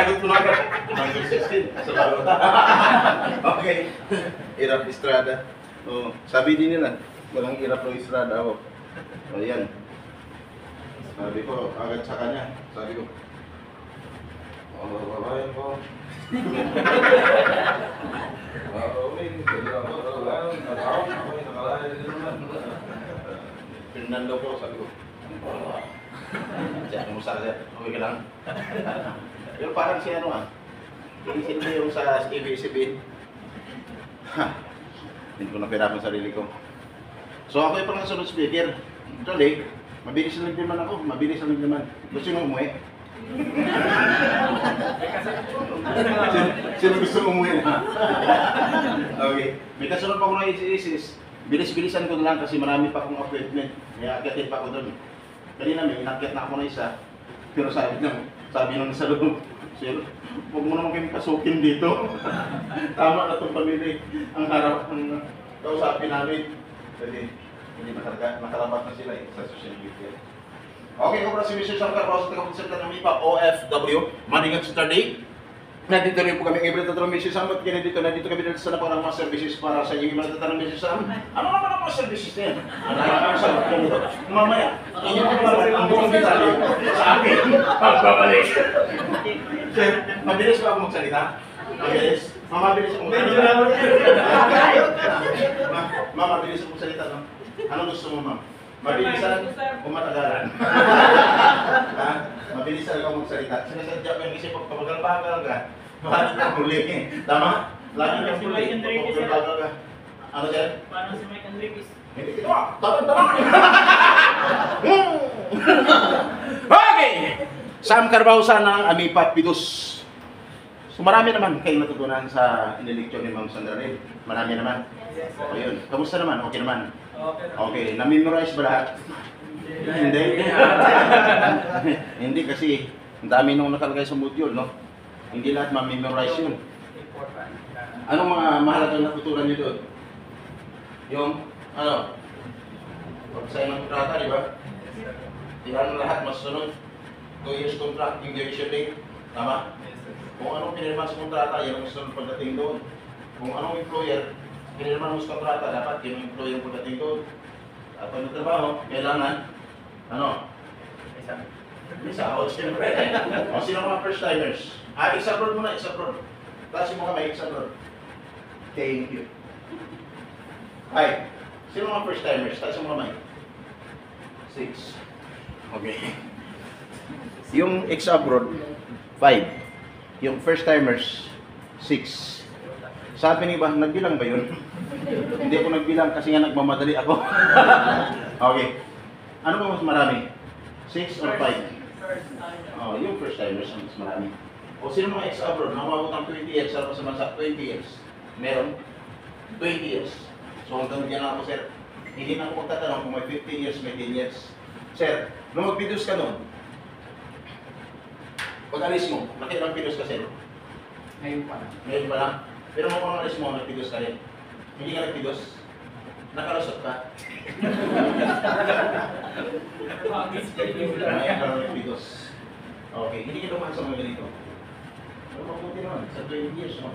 Sinagot ko na agad. Number 16. Sa balota. Okay. Irap Estrada. Oh, sabi din nila, walang Irap ng Estrada ako. O yan. Sabi ko, agad sa kanya. Sabi ko, babayan ko. Fernando po, sabi ko. Diyan mo sa akin, okay ka lang. Pero parang si ano ah, inisip mo yung sa ABS-CBN. Ha, hindi ko napirapan sarili ko. So ako yung pangasunod speaker. Actually, mabilis lang naman ako, mabilis lang naman. Gusto nyo umuwi? Sino gusto umuwi na? Okay, may kasunod pa ko ng isis. Bilis-bilisan ko na lang kasi marami pa akong appointment. Kaya akitin pa ako doon. Kanina may inakyat na ako na isa. Pero sabi nung nasa loob, sir, huwag mo naman kayong pasukin dito. Tama na itong pamilya. Ang harap, ang kausapin namin. Kasi hindi makarapat na sila sa social media. Okay, kung si Mr. Shankar Rosa, taga-consultant ng MIPA, OFW, Monday at Saturday. Nandito rin po kami every tatlong meses samot kaya nandito kami dito sa naparang mga services para sa inyong mga tatlong meses sam. Ano naman ang mga services na yan? Ang sagot ko nito. Mamaya, inyong mga ang buong detalye sa akin. Pagbabalik. Sir, mabilis ba ako magsalita? Mabilis? Mabilis ako magsalita? Mabilis ako magsalita, no? Ano gusto mo, ma'am? Mabilisan o matagalan? Mabilisan ako magsalita. Sinasadya ko yung isip ko, pabagal-bagal ka. Bakit ka huli? Tama? Lagi ka huli. Pabagal-bagal ka. Ano dyan? Paano si Mike Enriquez? Hindi kita. Tama! Okay! Sam Carbausa ng Amipa Pidus. So marami naman kayong natutunan sa inileksyon ni Ma'am Sandra Ray. Marami naman. O yun. Kamusta naman? Okay naman? Okay. Na-memorize ba lahat? Hindi. Hindi kasi ang dami nung nakalagay sa module, no? Hindi lahat ma-memorize yun. Anong mga mahalagang natutunan nyo doon? Yung, ano? Pag-sign ng kontrata, di ba? Tingnan lahat masunod. 2 years contract, yung division date. Tama? Kung anong pinirma sa kontrata, yan ang masunod pagdating doon. Kung anong employer, pinirma mo sa kontrata, dapat yung employer pagdating doon. At pag nagtrabaho, kailangan, ano? May sahod, siyempre. O sino mga first timers? Exabroad muna, exabroad. Klase mo kami, exabroad. Thank you. Ay, sino mga first timers? Klase mo kami. 6. Okay. Yung exabroad, 5. Yung first timers, 6. Sabi ni ba, nagbilang ba yun? Hindi ako nagbilang kasi nga nagmamadali ako. Okay. Ano ba mas marami? 6 or 5? Oh, yung first timers ang mas marami. O sino mga ex-abroad na umabot ng 20 years sa bansa? 20 years. Meron? 20 years. So hanggang dyan ako, sir. Hindi na ako magtatanong kung may 15 years, may 10 years. Sir, nung mag-videos ka nun, pag-alis mo, nakita ng videos ka, sir? Ngayon pa lang. Ngayon pa lang. Pero kung alis mo, nag-videos ka rin. Hindi ka nag-videos. Nakalusot ka. Okay, hindi ka dumaan sa mga ganito. Pero mabuti naman, sa 20 years, no?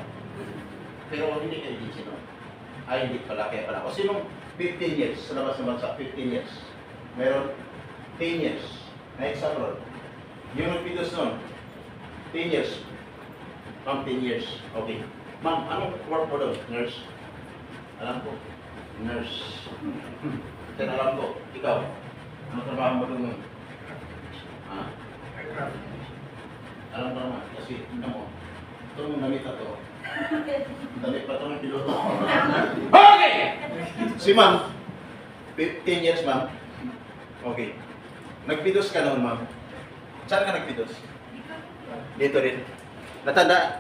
Pero hindi ka agency, no? Ay, hindi pala, kaya pala. O sinong 15 years sa labas ng bansa? 15 years. Meron 10 years na ex-abroad. Yung nag-videos nun, 10 years. Ma'am, 10 years. Okay. Ma'am, anong work mo doon? Nurse? Alam ko. Nurse. Then alam ko, ikaw, ano trabaho mo doon? Ha? Alam ko naman, kasi tingnan mo, itong damit na to, damit pa ito ng piloto. Okay! Si ma'am, 15 years ma'am. Okay. Nagpidos ka noon ma'am. Saan ka nagpidos? Dito rin. Natanda,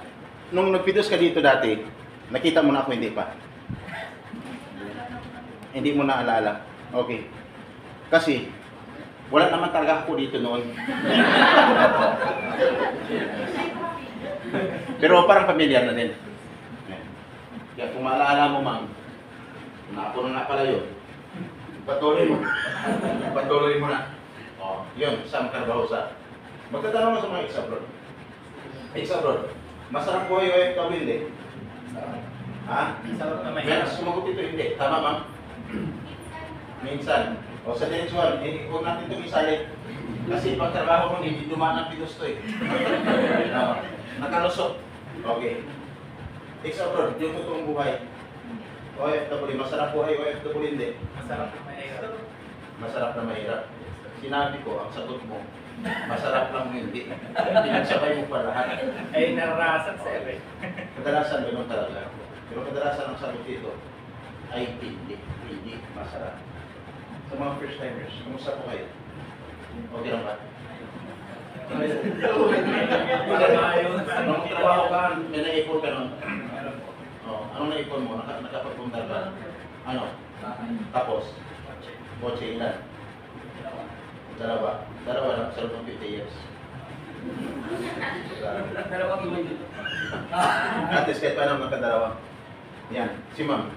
nung nagpidos ka dito dati, nakita mo na ako, hindi pa. Hindi mo na alala. Okay. Kasi, wala naman talaga ako dito noon. Pero parang familiar na din. Kaya kung maalala mo, ma'am, napo na nga pala yun. Patuloy mo. Patuloy mo na. O, yun, Sam Carbausa. Magtatanong mo sa mga ex-abroad. Isa bro, masarap po yung OFW hindi? Ha? Sarap na Meron sumagot ito hindi. Tama ma'am? Minsan. O sa next one, huwag natin itong isali. Kasi pag trabaho mo, hindi dumaan ang pilos to eh. Nakalusot. Okay. Isa bro, yung totoong buhay. OFW, masarap buhay OFW hindi? Masarap na mahirap. Masarap na mahirap. Sinabi ko, ang sagot mo, masarap lang hindi. Pinagsabay mo pa lahat. Ay, naranasan sa ere. Kadalasan gano'n talaga. Pero kadalasan ang sagot dito ay hindi masarap. Sa mga first timers, kumusta po kayo? Okay lang ba? Anong trabaho ka? May naipon ka nun? Oh, anong naipon mo? Nakapagpunta ka? Ano? Tapos? Kotse ilan? Dalawa. Dalawa lang sa loob ng 50 years. Dalawang iwan dito. At least kahit pa naman magkadalawa. Yan, si ma'am.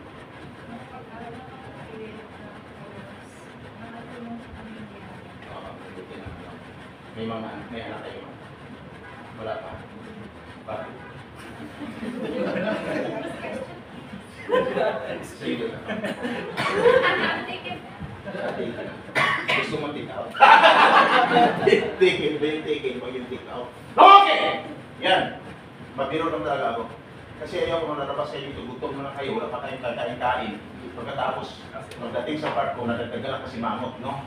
May anak kayo. Wala pa. Bakit? Sige na. Gusto mo take out? Taking pag yung take out. Okay! Yan. Mabiro lang talaga ako. Kasi ayaw ko nalabas kayo dito, gutom na kayo, wala pa kayong kakain-kain. Pagkatapos, pagdating sa part ko, nadagdagan kasi mamot, no?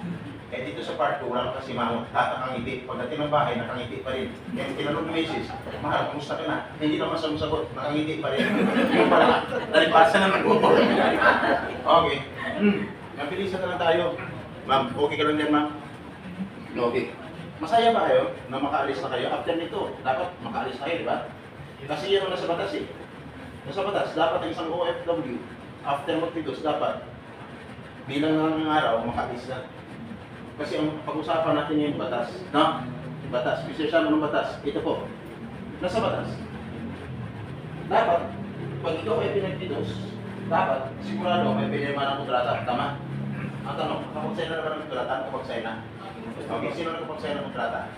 Eh dito sa part ko, wala kasi mamot, nakangiti. Pagdating ng bahay, nakangiti pa rin. Kaya tinanong ng misis, mahal, kumusta ka na? Hindi naman sagot, nakangiti pa rin. Yung pala, nalipasa naman ko. Okay. Mabilisan na lang tayo. Ma'am, okay ka lang yan, ma'am? Okay. Masaya ba kayo na makaalis na kayo? After nito, dapat makaalis na kayo, di ba? Kasi yan ang nasa batas eh. Nasa batas, dapat ang isang OFW, after magpidos, dapat bilang ng araw, makaalis na. Kasi ang pag-usapan natin yung batas. No? Batas. Mr. Sam, anong batas? Ito po. Nasa batas. Dapat, pag ikaw ay pinagpidos, dapat, sigurado may pinirma ng kontrata. Tama? Ang tanong, kapag-sign na naman ng kontrata, ano kapag-sign na? Okay, sino na kapag-sign ng kontrata?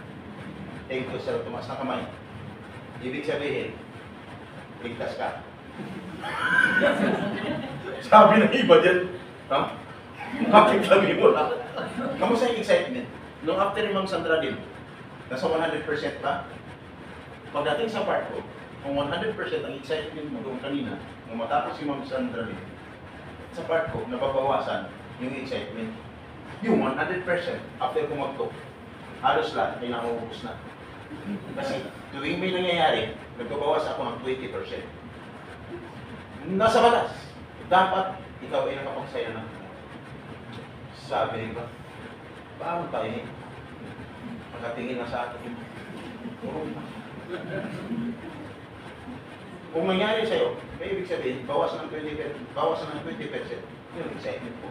Thank you, sir. Tumas na kamay. Ibig sabihin, ligtas ka. Sabi ng iba dyan, ha? Bakit sabi mo lang? Kamusta yung excitement? Nung after ni Ma'am Sandra din, nasa 100% ba? Pagdating sa part ko, kung 100% ang excitement mo doon kanina, nung matapos si Ma'am Sandra din, sa part ko, nababawasan yung excitement. Yung 100% after ko mag-talk, halos lahat ay nakauubos na. Kasi tuwing may nangyayari, nagbabawas ako ng 20%. Nasa batas, dapat ikaw ay nakapagsaya na. Sabi rin ba, paano tayo eh? Pagkatingin na sa atin, kung mangyari sa'yo, may ibig sabihin, bawas ng 20%, yung excitement po.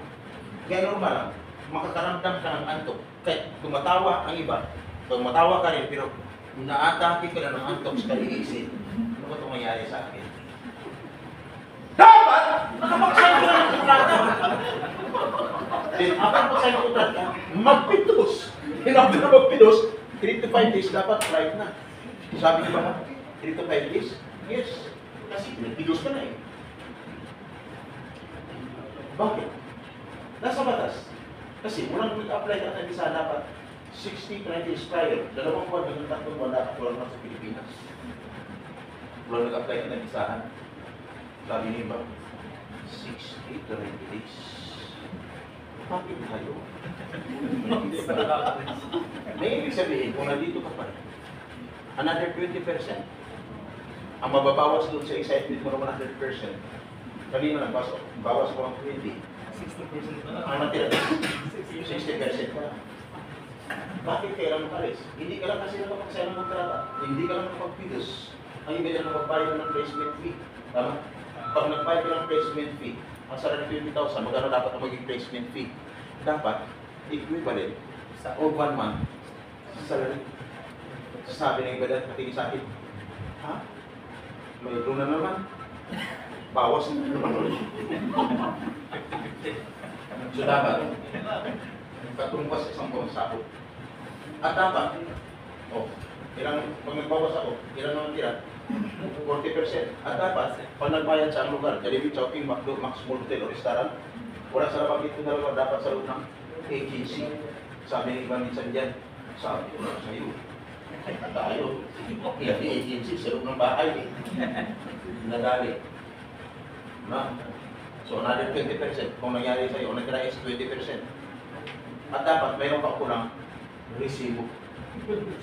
Kaya normal lang, makakaramdam ka ng antok. Kahit tumatawa ang iba, tumatawa ka rin, pero naatake ka na ng antok sa kaliisip. Ano ba itong mangyari sa akin? Dapat! Nakapagsayo ka ng kontrata! Then, after magsayo ng kontrata, magpitos! After na magpitos, 3 to 5 days dapat flight na. Sabi niyo ba, 3 to 5 days? Yes. Kasi pinagpitos ka na eh. Bakit? Nasa batas. Kasi mula nung nag-apply ka ng visa, dapat 60 to 90 days prior, 2 buwan hanggang 3 buwan dapat wala naman sa Pilipinas. Mula nag-apply ka ng visahan, sabi niyo ba, 60 to 90 days. Bakit kayo? May ibig sabihin, kung nandito ka pa rin, another 20%, ang mababawas doon sa excitement mo ng 100%, kanina lang, bawas ko ang 20%, 60% ang natira, 60% pa. Bakit kailan mo kalis? Hindi ka lang kasi nakapagsayo ng kontrata, hindi ka lang nakapagpidos, ang iba lang nakapagbayad ng placement fee. Tama? Pag nagbayad ka ng placement fee, ang sarili 20,000, magkano dapat ang maging placement fee? Dapat, equivalent sa o 1 month sa salary. Sabi ng iba dahil patingin sa akin, ha? May doon na naman. Bawas na naman ulit. So dapat, katungkos sa isang buong sakot. At dapat, Oh, pag nagbawas ako, ilang naman tira? 40%. At dapat, pag nagbayad sa ang lugar, Jollibee, Chowking, McDo, Max Mall Hotel o restaurant, wala sa labag ito dalawa, dapat sa loob ng agency. Sabi ni Ivan minsan dyan, sabi ko na sa'yo, tayo, yan yung agency sa loob ng bahay eh. Nadali. Na? So, another 20% kung nangyari sa'yo, nagtira is 20%. At dapat, mayroon pa kulang resibo.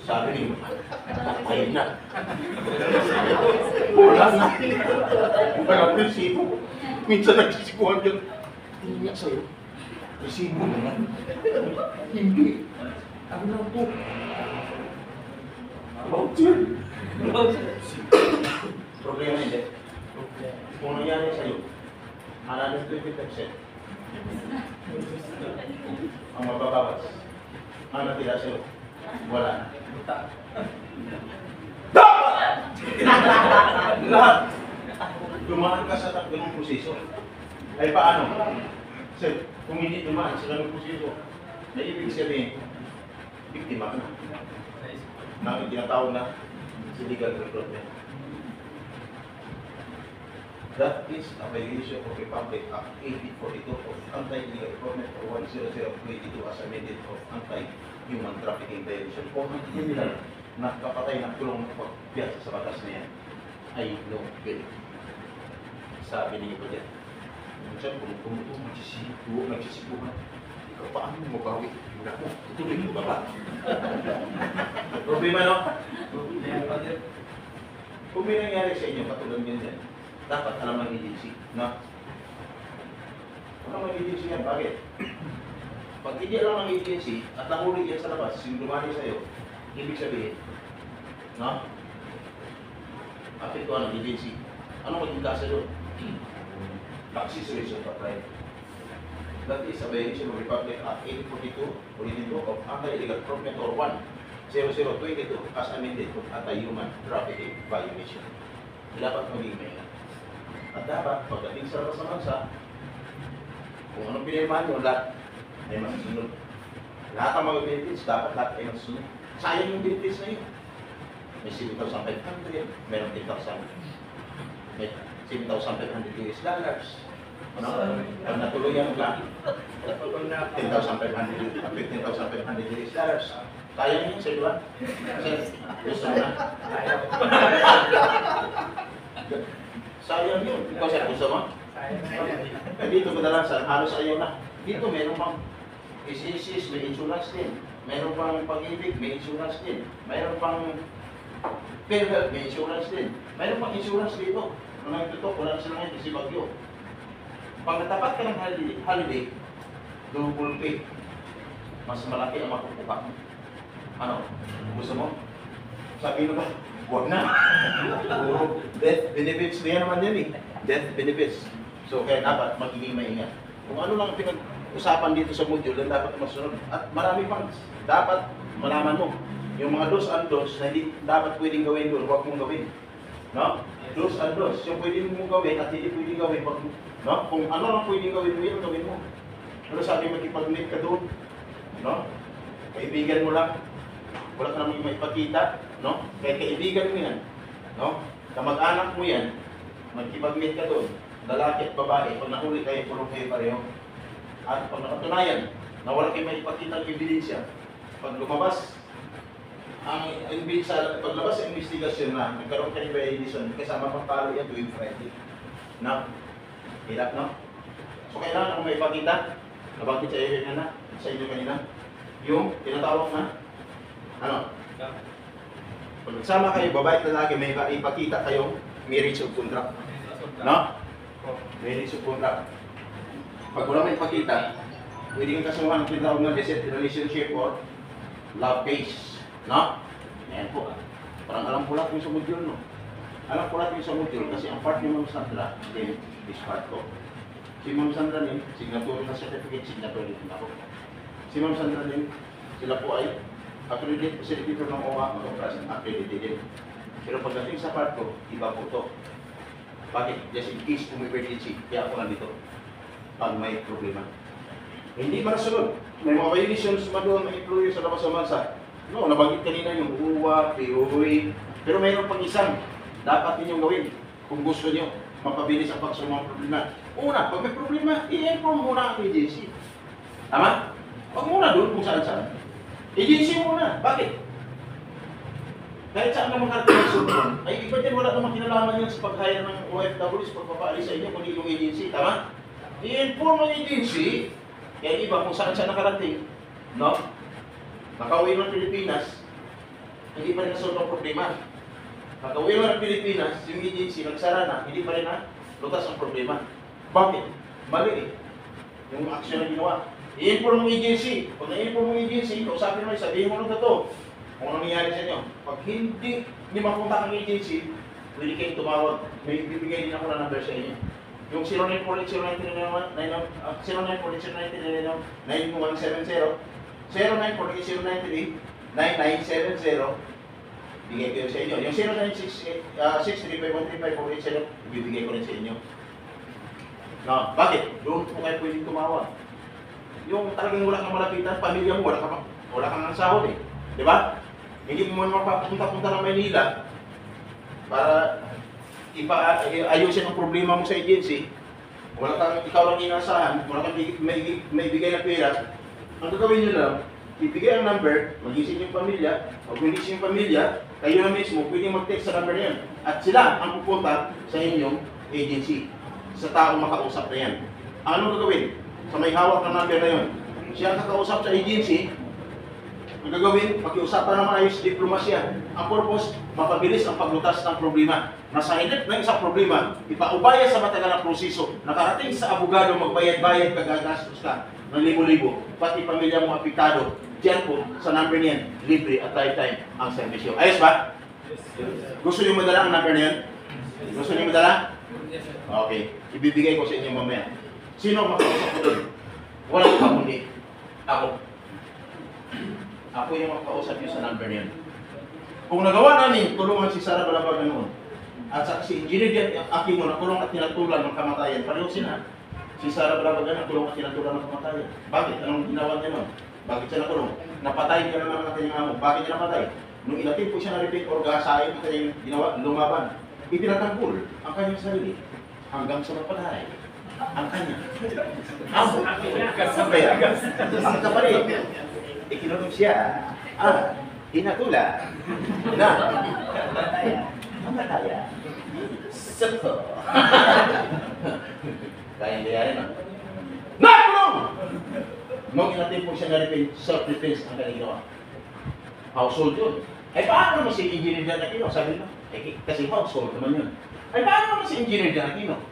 Sabi niyo, ayun na. Wala na. Walang resibo. Minsan nagsisipuhan yun. Hindi nga sa'yo. Resibo na yan. Hindi. Ano lang po? Voucher. Problema hindi. Kung nangyari sa'yo, another 20%. Ang mababawas. Ang natira sa'yo. Wala. Lahat. Dumaan ka sa ganung proseso. Ay paano? Kasi kung hindi dumaan sa ganung proseso, na ibig sabihin, biktima ka na. Nang tinatawag na illegal recruitment. That is a violation of Republic Act 1842 of Anti-Illegal Recruitment or 10022 as amended of Anti-Human Trafficking Violation. Kung ang criminal na kapatay ng tulong pagbiyak sa batas na yan ay no bill. Sabi niyo po dyan. Minsan kung nagsisipo ka, ikaw paano mo bawi? Wala mo, tutuloy mo ba ba? Problema no? Kung may nangyari sa inyo, katulad nyo dyan, dapat alam ng agency, no? Alam ng agency yan, bakit? Pag hindi alam ng agency at nahuli yan sa labas, yung dumani sa'yo, ibig sabihin, no? Apektuhan ng agency. Ano maging kaso doon? Accessories of a crime. That is a violation of Republic Act 1842 of Anti-Illegal Recruitment or 10022 as amended of Anti-Human Trafficking Violation. Dapat maging may at dapat, pagdating sa labas ng bansa, kung anong pinirmahan nyo, lahat ay masusunod. Lahat ang mga benefits, dapat lahat ay masusunod. Sayang yung benefits na yun. May 7,500, meron 10,000. May 7,500 US dollars. Ano? Pag natuluyan ka, 10,500 US dollars. Kaya yun, sir, diba? Sir, gusto mo na? Sayang yun. Ikaw sir, gusto mo? Dito kadalasan, halos ayaw na. Dito meron pang SSS, may insurance din. Meron pang pag-ibig, may insurance din. Meron pang PhilHealth, may insurance din. Meron pang insurance dito. Kung nagtutok, wala sila ngayon kasi bagyo. Pag natapat ka ng holiday, double pay. Mas malaki ang makukuha. Ano? Gusto mo? Sabi na ba? Huwag na. Death benefits na yan naman yan eh. Death benefits. So kaya dapat magiging maingat. Kung ano lang pinag-usapan dito sa module, yan dapat masunod. At marami pang dapat malaman mo. Yung mga do's and don'ts na hindi dapat pwedeng gawin doon, huwag mong gawin. No? Do's and don'ts. Yung pwedeng mong gawin at hindi pwedeng gawin. No? Kung ano lang pwedeng gawin mo, yun gawin mo. Pero sabi makipag-meet ka doon. No? Kaibigan mo lang. Wala ka namang maipakita, no? Kaya kaibigan mo yan, no? Kamag-anak mo yan, magkipag-meet ka doon, lalaki at babae, pag nahuli kayo, pulong kayo pareho. At pag nakatunayan, na wala kayo maipakita ng ebidensya, pag lumabas, paglabas ang investigasyon na, nagkaroon kayo by edition, kasama pang palo yan tuwing Friday. No? Hirap, no? So kailangan kung maipakita, nabanggit sa inyo kanina, yung tinatawag na, ano? Pag nagsama kayo, babae at lalaki, may ipakita kayong marriage of contract. No? Marriage of contract. Pag wala may ipakita, pwede kang kasuhan ng tinatawag na decent relationship or love case. No? Ayan po. Parang alam ko lahat yung sa module, no? Alam ko lahat yung sa module kasi ang part ni Ma'am Sandra, din, is part ko. Si Ma'am Sandra din, signatory na certificate, signatory din ako. Si Ma'am Sandra din, sila po ay accredited, certificate ng OWA, accredited din. Pero pagdating sa part ko, iba po ito. Bakit? Just in case kung may emergency, kaya ako nandito. Pag may problema. Hindi marasunod. May mga violations man doon ng employer sa labas sa bansa. No, nabanggit kanina yung uwa, piuwi. Pero mayroon pang isang dapat ninyong gawin kung gusto nyo mapabilis ang pagsolve ng problema. Una, pag may problema, i-inform muna ang agency. Tama? Huwag muna doon kung saan-saan. Agency muna. Bakit? Kahit saan naman karating ang solusyon, ay iba din wala namang kinalaman yan sa pag-hire ng OFW sa pagpapaalis sa inyo, kundi yung agency. Tama? I-inform ang agency, kaya iba kung saan-saan nakarating, no? Nakauwi ng Pilipinas, hindi pa rin nasolve ang problema. Nakauwi ng Pilipinas, yung agency nagsara na, hindi pa rin na lutas ang problema. Bakit? Mali eh. Yung action na ginawa. I-inform ng agency. Pag na-inform ng agency, kausapin mo, sabihin mo ng totoo kung ano nangyari sa inyo. Pag hindi mapunta ang agency, pwede kayong tumawag. May bibigay din ako na number sa inyo. Yung 0948-0939-9170, 0948-093-9970, bigay ko yun sa inyo. Yung 0968-635-135-487, ibibigay ko rin sa inyo. No, bakit? Doon po kayo pwedeng tumawag. Yung talagang wala kang malapitan, pamilya mo, wala kang ang sahod eh. Di ba? Hindi mo man mapapunta-punta ng Maynila para ayusin ang problema mo sa agency. Wala kang, ikaw lang inaasahan, wala kang may bigay na pera. Ang gagawin nyo lang, ibigay ang number, magising yung pamilya, o kung gising yung pamilya, kayo na mismo, pwede mag-text sa number na yan. At sila ang pupunta sa inyong agency, sa taong makausap na yan. Anong gagawin? Sa may hawak na number na yun, siya ang kakausap sa agency. Ang gagawin, pag-iusapan naman ayos diplomasya. Ang purpose, mapabilis ang paglutas ng problema. Nasa hilip ng isang problema, ipaubaya sa matagal na proseso. Nakarating sa abogado, magbayad-bayad, kagagastos ka ng libo-libo. Pati pamilya mo apektado. Diyan po, sa number niyan, libre at lifetime ang servisyo. Ayos ba? Gusto niyo madala ang number na yan? Gusto niyo madala? Okay. Ibibigay ko sa inyo mamaya. Sino ang makausap ko doon? Walang kamundi. Ako. Ako yung makausap niyo sa number niyan. Kung nagawa namin, tulungan si Sara Balabag noon. At sa si Engineer Jan Aquino na tulong at tinatulan ng kamatayan. Pareho sila. Si Sara Balabag na tulong at tinatulan ng kamatayan. Bakit? Anong ginawa niya noon? Bakit siya nakulong? Napatay niya naman ang kanyang amo. Bakit niya napatay? Nung inatin po siya na repeat or gasahin, ang kanyang ginawa, lumaban. Ipinatanggol ang kanyang sarili hanggang sa napatay. Ang kanya. Amo. Kasabay. Ang kapalit. Ikinulong siya. Hinatula. Na. Mamataya. Sako. Kaya hindi yan, no? Nakulong! Nung inatin po siya na-repeat, self-defense ang kanyang ginawa. Household yun. Ay paano naman si Engineer Jan Aquino? Sabi mo, kasi household naman yun. Ay paano naman si Engineer Jan Aquino?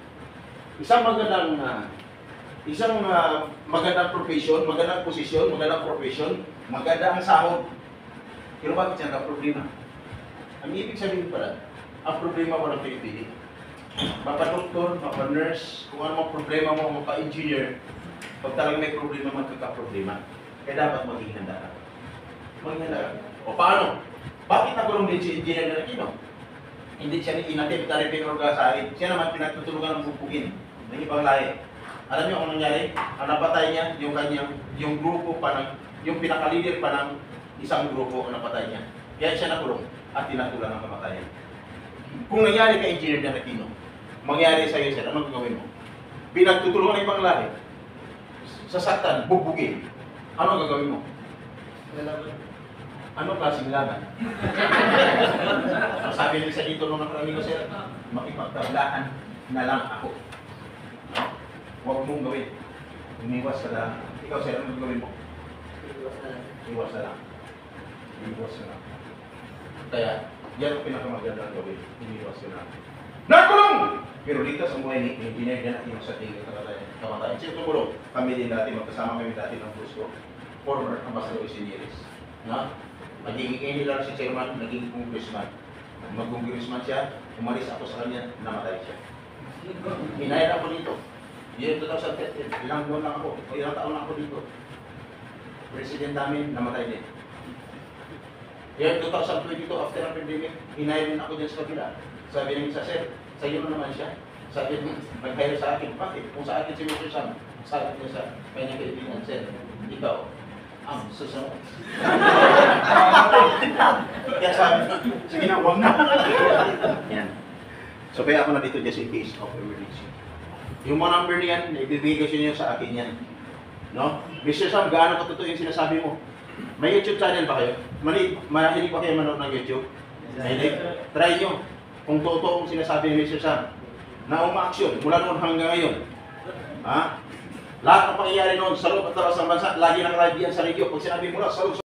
Isang magandang profession, magandang posisyon, magandang profession, magandang sahod. Pero bakit siya ang problema? Ang ibig sabihin pala, ang problema walang pinipili. Mapa-doktor, mapa-nurse, kung ano mga problema mo, mapa-engineer, pag talagang may problema, magkakaproblema. Kaya dapat maging handa ka. Maging handa ka. O paano? Bakit nagulong din si Engineer Jan Aquino? Hindi siya inatip na repair or gasahin. Siya naman pinagtutulungan ng bubugin ng ibang lahi. Alam niyo kung nangyari? Ang napatay niya, yung grupo pa ng, yung pinaka-leader pa ng isang grupo ang napatay niya. Kaya siya nakulong at tinatulan ng kamatayan. Kung nangyari kay Engineer Jan Aquino, mangyari sa iyo, sir, anong gagawin mo? Pinagtutulungan ng ibang lahi. Sasaktan, bubugin. Anong gagawin mo? Anong klaseng laban? Sabi niya sa dito nung nakarami ko, sir, makipagtablaan na lang ako. No? Huwag mong gawin. Umiwas ka lang. Ikaw, sir, anong gagawin mo? Iwas na lang. Iwas na lang. Kaya, yan ang pinakamagandang gawin. Iwas na lang. Nakulong! Pero dito sa buhay ni Engineer Jan Aquino sa tingin kamatayan. Sino tumulong? Kami din dati, magkasama kami dati ng Fusco. Former Ambassador Isinieres. No? Magiging hindi lang si chairman, naging congressman. Mag-congressman siya, umalis ako sa kanya, namatay siya. Hinayar ako dito. Year 2013, ilang buwan lang ako, o ilang taon lang ako dito. President namin, namatay din. Year 2022, after ang pandemic, hinayar din ako dyan sa kabila. Sabi ng isa, sir, sa iyo naman siya. Sabi niya, mag-hire sa akin. Bakit? Kung sa akin si Mr. Sam, sabi niya sa kanyang kaibigan, sir, ikaw, ang susunod. Kaya sabi ko, sige na, huwag na. Yan. So kaya ako nandito just in case of emergency. Yung mga number niyan, ibibigay ko niyo sa akin yan. No? Mr. Sam, gaano katotoo yung sinasabi mo? May YouTube channel ba kayo? Mahilig ba kayo manood ng YouTube? Mahilig? Try nyo. Kung totoo ang sinasabi ni Mr. Sam, na umaaksyon mula noon hanggang ngayon. Ha? Lahat ng pangyayari noon sa loob at labas ng bansa, lagi nakalive yan sa radio. Pag sinabi mo lang, sa loob